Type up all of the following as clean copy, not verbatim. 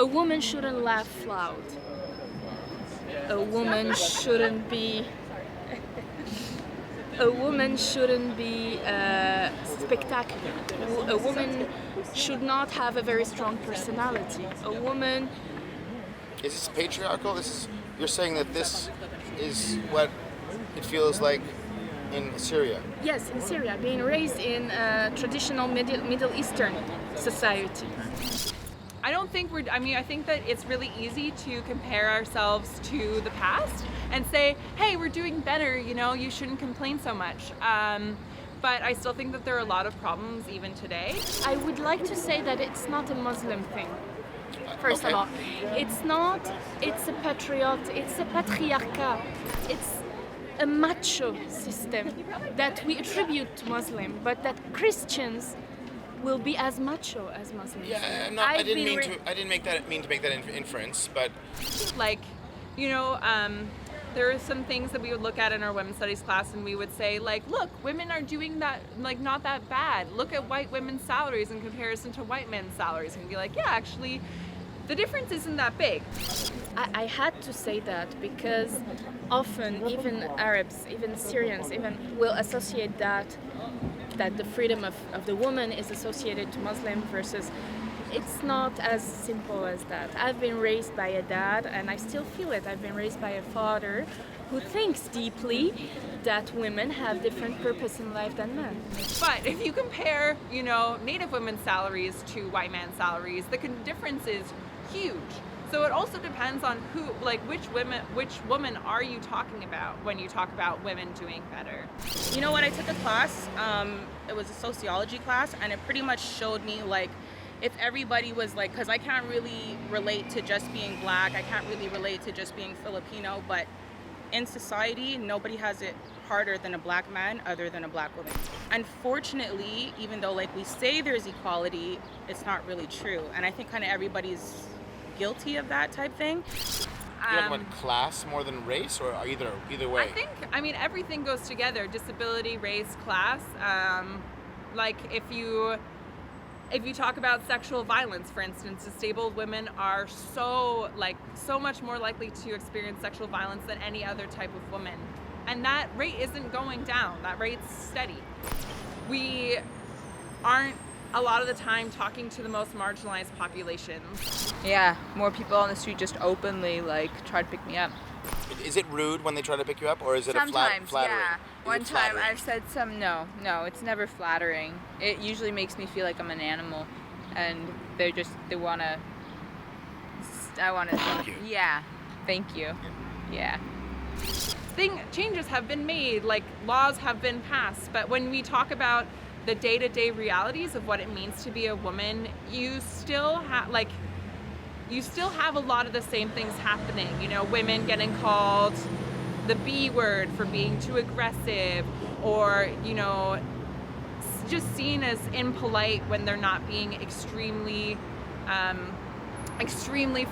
A woman shouldn't laugh loud. A woman shouldn't be. A woman shouldn't be spectacular. A woman should not have a very strong personality. A woman. Is this patriarchal? You're saying that this is what it feels like in Syria. Yes, in Syria, being raised in a traditional Middle Eastern society. I don't think I think that it's really easy to compare ourselves to the past and say, hey, we're doing better, you shouldn't complain so much. But I still think that there are a lot of problems even today. I would like to say that it's not a Muslim thing. First of all, it's a patriarchal, it's a macho system that we attribute to Muslim, but that Christians will be as macho as Muslims. Yeah, I didn't mean to make that inference, but there are some things that we would look at in our women's studies class and we would say, look, women are doing that, not that bad. Look at white women's salaries in comparison to white men's salaries. And be like, yeah, actually, the difference isn't that big. I had to say that because often even Arabs, even Syrians, will associate that the freedom of the woman is associated to Muslim versus. It's not as simple as that. I've been raised by a dad, and I still feel it. I've been raised by a father who thinks deeply that women have different purpose in life than men. But if you compare, Native women's salaries to white men's salaries, the difference is huge. So it also depends on which woman are you talking about when you talk about women doing better. When I took a class, it was a sociology class, and it pretty much showed me if everybody was because I can't really relate to just being black, I can't really relate to just being Filipino, but in society, nobody has it harder than a black man other than a black woman. Unfortunately, even though we say there's equality, it's not really true. And I think kind of everybody's guilty of that type thing. You're talking about class more than race, or either way? Everything goes together, disability, race, class. If you talk about sexual violence, for instance, disabled women are so much more likely to experience sexual violence than any other type of woman. And that rate isn't going down, that rate's steady. We aren't a lot of the time talking to the most marginalized populations. Yeah, more people on the street just openly try to pick me up. Is it rude when they try to pick you up, or is it Sometimes, a flattering? yeah. One time flattering? I've said no, it's never flattering. It usually makes me feel like I'm an animal, and I wanna. Thank you. Yeah, thank you. Yeah. Changes have been made, laws have been passed, but when we talk about the day-to-day realities of what it means to be a woman, you still have a lot of the same things happening. Women getting called the B word for being too aggressive, or just seen as impolite when they're not being extremely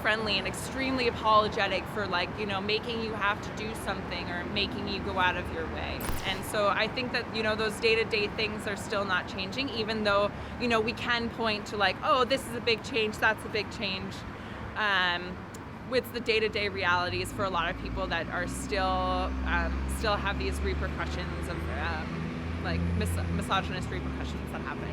friendly and extremely apologetic for making you have to do something or making you go out of your way. And so I think that those day-to-day things are still not changing, even though we can point to oh, this is a big change, that's a big change. With the day-to-day realities for a lot of people that are still have these repercussions of misogynist repercussions that happen.